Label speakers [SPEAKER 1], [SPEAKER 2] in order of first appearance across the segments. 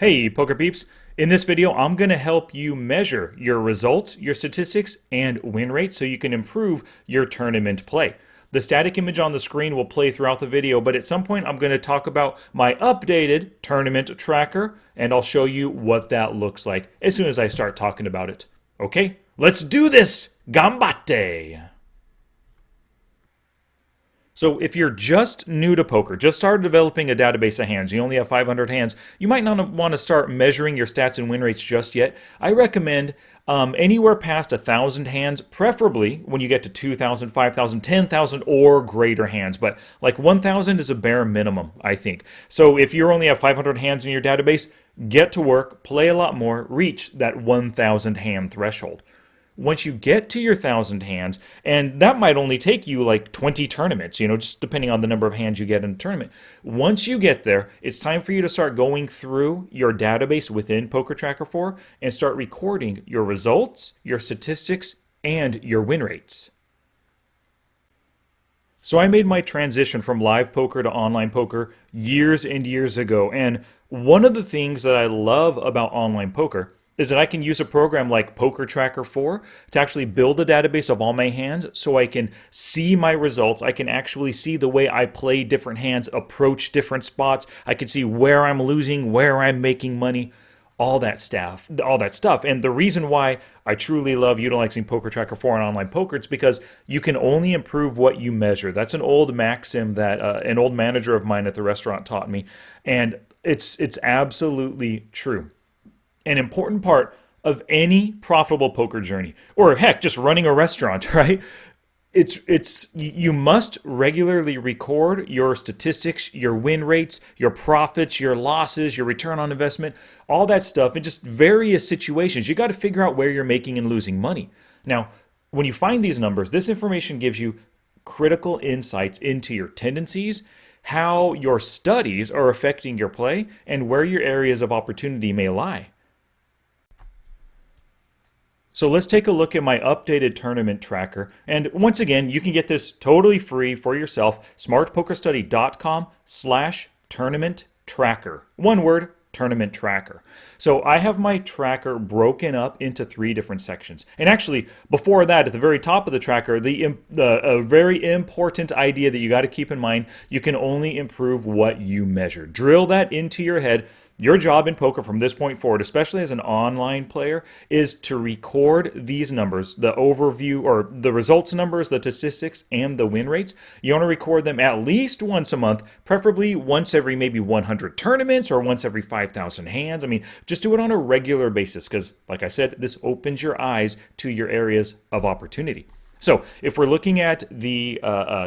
[SPEAKER 1] Hey, poker peeps. In this video, I'm going to help you measure your results, your statistics, and win rate so you can improve your tournament play. The static image on the screen will play throughout the video, but at some point I'm going to talk about my updated tournament tracker, and I'll show you what that looks like as soon as I start talking about it. Okay, let's do this! Gambate! So if you're just new to poker, just started developing a database of hands, you only have 500 hands, you might not want to start measuring your stats and win rates just yet. I recommend anywhere past 1,000 hands, preferably when you get to 2,000, 5,000, 10,000 or greater hands. But like 1,000 is a bare minimum, I think. So if you only have 500 hands in your database, get to work, play a lot more, reach that 1,000 hand threshold. Once you get to your 1,000 hands, and that might only take you like 20 tournaments, just depending on the number of hands you get in a tournament. Once you get there, it's time for you to start going through your database within Poker Tracker 4 and start recording your results, your statistics, and your win rates. So I made my transition from live poker to online poker years and years ago, and one of the things that I love about online poker is that I can use a program like Poker Tracker 4 to actually build a database of all my hands so I can see my results. I can actually see the way I play different hands, approach different spots. I can see where I'm losing, where I'm making money, all that stuff. And the reason why I truly love utilizing Poker Tracker 4 in online poker is because you can only improve what you measure. That's an old maxim that an old manager of mine at the restaurant taught me, and it's absolutely true. An important part of any profitable poker journey, or heck, just running a restaurant, right? You must regularly record your statistics, your win rates, your profits, your losses, your return on investment, all that stuff in just various situations. You got to figure out where you're making and losing money. Now, when you find these numbers, this information gives you critical insights into your tendencies, how your studies are affecting your play, and where your areas of opportunity may lie. So let's take a look at my updated tournament tracker. And once again, you can get this totally free for yourself. smartpokerstudy.com/tournament tracker. One word, tournament tracker. So I have my tracker broken up into 3 different sections. And actually, before that, at the very top of the tracker, a very important idea that you got to keep in mind, you can only improve what you measure. Drill that into your head. Your job in poker from this point forward, especially as an online player, is to record these numbers, the overview or the results numbers, the statistics, and the win rates. You want to record them at least once a month, preferably once every maybe 100 tournaments or once every 5,000 hands. I mean, just do it on a regular basis because, like I said, this opens your eyes to your areas of opportunity. So if we're looking at the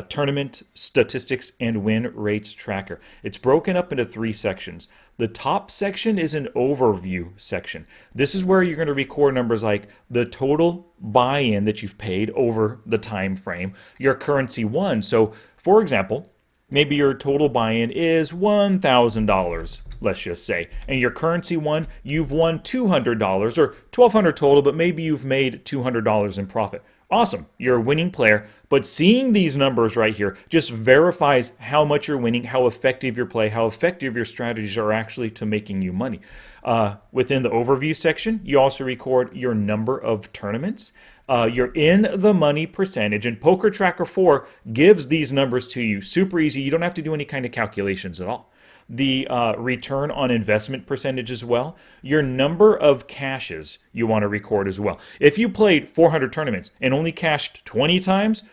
[SPEAKER 1] tournament statistics and win rates tracker, it's broken up into 3 sections. The top section is an overview section. This is where you're going to record numbers like the total buy-in that you've paid over the time frame, your currency won. So for example, maybe your total buy-in is $1,000, let's just say, and your currency won, you've won $200 or $1,200 total, but maybe you've made $200 in profit. Awesome, you're a winning player, but seeing these numbers right here just verifies how much you're winning, how effective your play, how effective your strategies are actually to making you money. Within the overview section, you also record your number of tournaments, your in the money percentage, and Poker Tracker 4 gives these numbers to you super easy. You don't have to do any kind of calculations at all. The return on investment percentage as well, your number of cashes you want to record as well. If you played 400 tournaments and only cashed 20 times,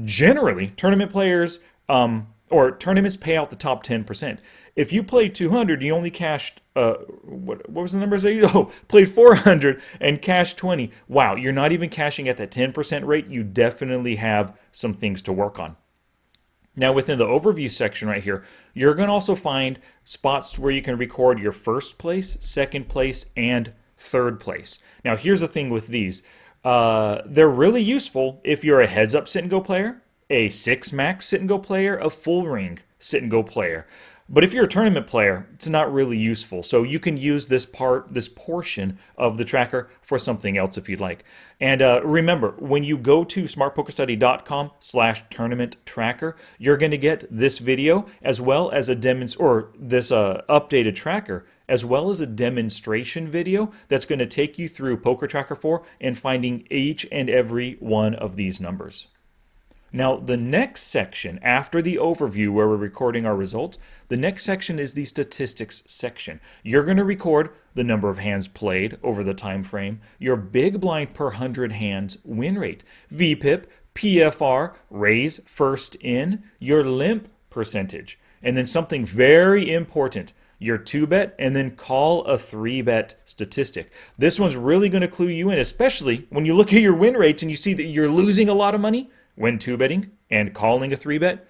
[SPEAKER 1] generally tournament players or tournaments pay out the top 10%. If you played 200, you only cashed what was the numbers that you played 400 and cashed 20. Wow, you're not even cashing at that 10% rate. You definitely have some things to work on. Now within the overview section right here, you're going to also find spots where you can record your first place, second place, and third place. Now here's the thing with these. They're really useful if you're a heads-up sit-and-go player, a 6-max sit-and-go player, a full ring sit-and-go player. But if you're a tournament player, it's not really useful. So you can use this portion of the tracker for something else if you'd like. And remember, when you go to smartpokerstudy.com/tournament tracker, you're going to get this video as well as a this updated tracker, as well as a demonstration video that's going to take you through Poker Tracker 4 and finding each and every one of these numbers. Now, the next section, after the overview where we're recording our results, the next section is the statistics section. You're going to record the number of hands played over the time frame, your big blind per 100 hands win rate, VPIP, PFR, raise first in, your limp percentage, and then something very important, your 2-bet, and then call a 3-bet statistic. This one's really going to clue you in, especially when you look at your win rates and you see that you're losing a lot of money when 2-betting and calling a 3-bet.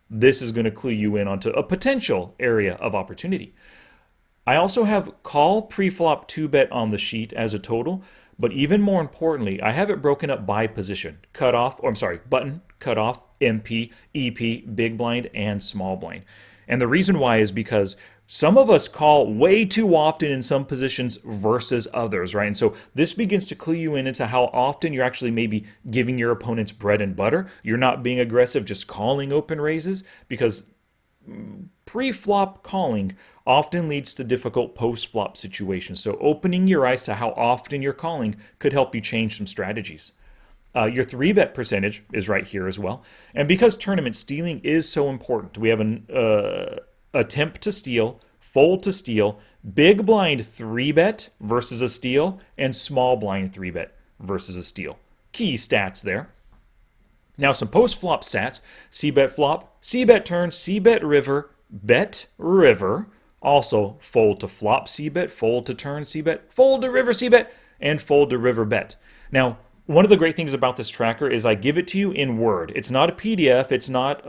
[SPEAKER 1] This is going to clue you in onto a potential area of opportunity. I also have call pre-flop 2-bet on the sheet as a total, but even more importantly, I have it broken up by position. Button, cutoff, MP, EP, big blind, and small blind. And the reason why is because some of us call way too often in some positions versus others, right? And so this begins to clue you in into how often you're actually maybe giving your opponents bread and butter. You're not being aggressive, just calling open raises, because pre-flop calling often leads to difficult post-flop situations. So opening your eyes to how often you're calling could help you change some strategies. Your 3-bet percentage is right here as well. And because tournament stealing is so important, we have an attempt to steal, fold to steal, big blind 3-bet versus a steal, and small blind 3-bet versus a steal. Key stats there. Now some post-flop stats: C-bet flop, C-bet turn, C-bet river, bet river, also fold to flop C-bet, fold to turn C-bet, fold to river C-bet, and fold to river bet. Now, one of the great things about this tracker is I give it to you in Word. It's not a PDF, it's not,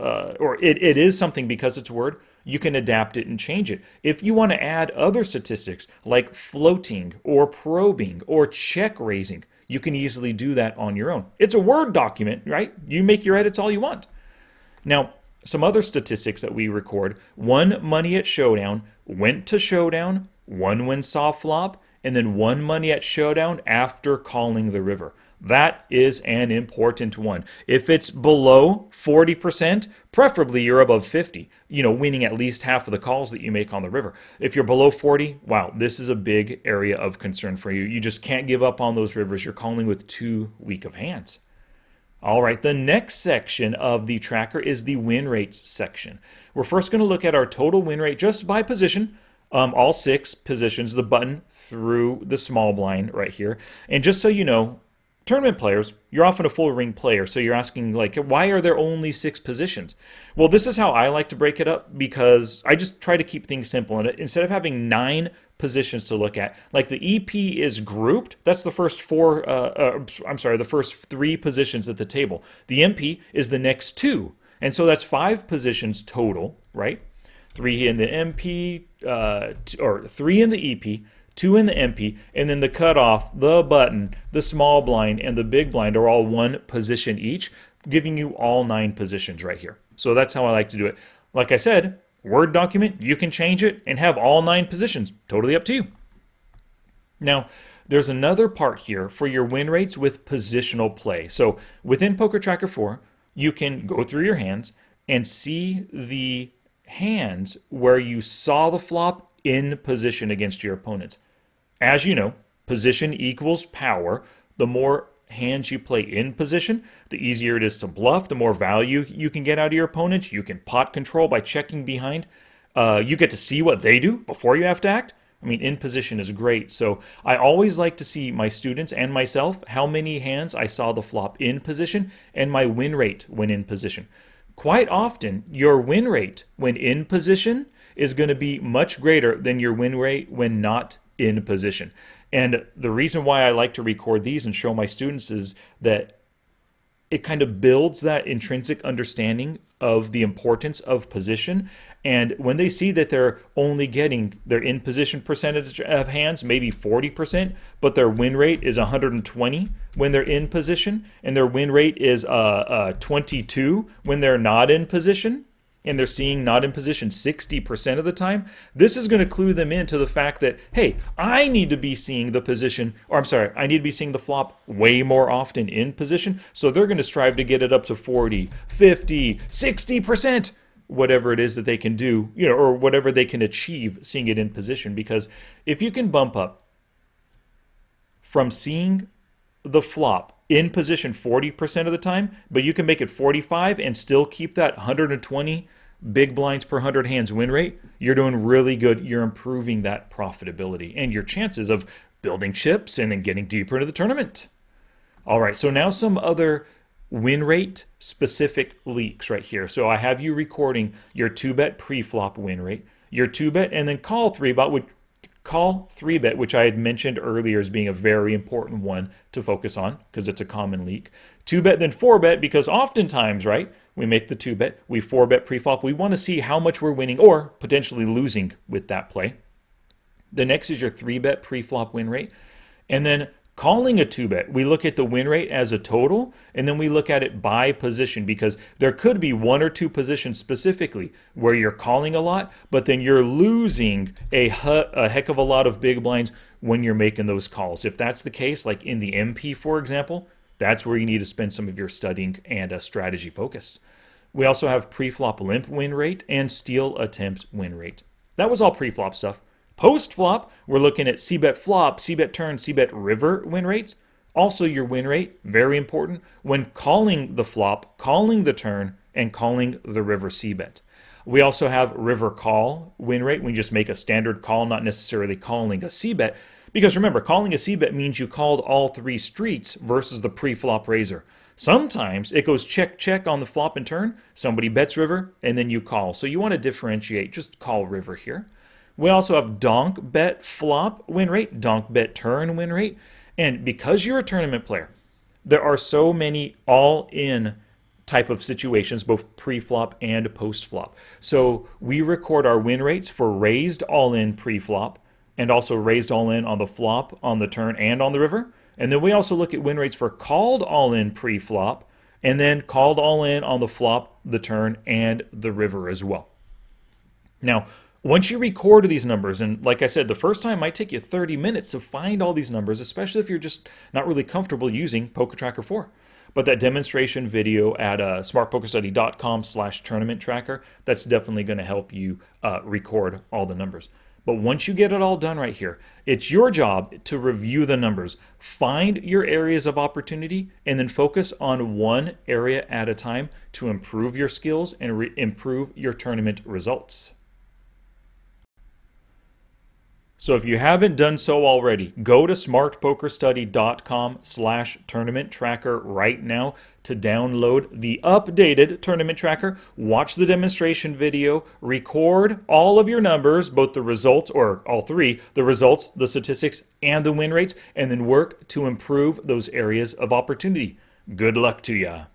[SPEAKER 1] it is something because it's Word. You can adapt it and change it. If you want to add other statistics like floating or probing or check raising, you can easily do that on your own. It's a Word document, right? You make your edits all you want. Now, some other statistics that we record: one money at showdown, went to showdown, one when soft flop, and then one money at showdown after calling the river. That is an important one. If it's below 40%, preferably you're above 50, winning at least half of the calls that you make on the river. If you're below 40, wow, this is a big area of concern for you. You just can't give up on those rivers. You're calling with too weak of hands. All right, the next section of the tracker is the win rates section. We're first going to look at our total win rate just by position. All 6 positions, the button through the small blind right here. And just so you know, tournament players, you're often a full ring player, so you're asking, like, why are there only 6 positions? Well, this is how I like to break it up, because I just try to keep things simple. And instead of having 9 positions to look at, like the EP is grouped, that's the first the first 3 positions at the table. The MP is the next 2. And so that's 5 positions total, right? 3 in the MP, or 3 in the EP, 2 in the MP, and then the cutoff, the button, the small blind, and the big blind are all 1 position each, giving you all 9 positions right here. So that's how I like to do it. Like I said, Word document, you can change it and have all 9 positions. Totally up to you. Now, there's another part here for your win rates with positional play. So within Poker Tracker 4, you can go through your hands and see the hands where you saw the flop in position against your opponents. As you know, position equals power. The more hands you play in position, the easier it is to bluff, the more value you can get out of your opponent. You can pot control by checking behind. You get to see what they do before you have to act. I mean, in position is great. So I always like to see my students and myself how many hands I saw the flop in position and my win rate when in position. Quite often, your win rate when in position is going to be much greater than your win rate when not in position. And the reason why I like to record these and show my students is that it kind of builds that intrinsic understanding of the importance of position. And when they see that they're only getting their in position percentage of hands, maybe 40%, but their win rate is 120 when they're in position, and their win rate is 22 when they're not in position, and they're seeing not in position 60% of the time, this is going to clue them into the fact that, hey, I need to be seeing the position, or I'm sorry, I need to be seeing the flop way more often in position. So they're going to strive to get it up to 40, 50, 60%, whatever it is that they can do, or whatever they can achieve seeing it in position. Because if you can bump up from seeing the flop in position 40% of the time, but you can make it 45 and still keep that 120 big blinds per 100 hands win rate, you're doing really good. You're improving that profitability and your chances of building chips and then getting deeper into the tournament. All right, so now some other win rate specific leaks right here. So I have you recording your 2-bet pre-flop win rate, your 2-bet, and then call 3-bet, which I had mentioned earlier as being a very important one to focus on because it's a common leak. 2-bet, then 4-bet, because oftentimes, right, we make the 2-bet, we 4-bet pre-flop. We want to see how much we're winning or potentially losing with that play. The next is your 3-bet pre-flop win rate. And then calling a 2-bet, we look at the win rate as a total, and then we look at it by position because there could be 1 or 2 positions specifically where you're calling a lot, but then you're losing a heck of a lot of big blinds when you're making those calls. If that's the case, like in the MP, for example, that's where you need to spend some of your studying and a strategy focus. We also have pre-flop limp win rate and steal attempt win rate. That was all pre-flop stuff. Post-flop, we're looking at c-bet flop, c-bet turn, c-bet river win rates. Also your win rate, very important, when calling the flop, calling the turn, and calling the river c-bet. We also have river call win rate. We just make a standard call, not necessarily calling a c-bet. Because remember, calling a c-bet means you called all 3 streets versus the pre-flop raiser. Sometimes it goes check, check on the flop and turn. Somebody bets river, and then you call. So you want to differentiate. Just call river here. We also have donk bet flop win rate, donk bet turn win rate. And because you're a tournament player, there are so many all-in type of situations, both pre-flop and post-flop. So we record our win rates for raised all-in pre-flop and also raised all-in on the flop, on the turn, and on the river. And then we also look at win rates for called all-in pre-flop and then called all-in on the flop, the turn, and the river as well. Now, once you record these numbers, and like I said, the first time might take you 30 minutes to find all these numbers, especially if you're just not really comfortable using Poker Tracker 4. But that demonstration video at smartpokerstudy.com/tournament tracker, that's definitely going to help you record all the numbers. But once you get it all done right here, it's your job to review the numbers, find your areas of opportunity, and then focus on one area at a time to improve your skills and improve your tournament results. So if you haven't done so already, go to smartpokerstudy.com/tournament tracker right now to download the updated tournament tracker, watch the demonstration video, record all of your numbers, both the results, or all 3, the results, the statistics, and the win rates, and then work to improve those areas of opportunity. Good luck to ya.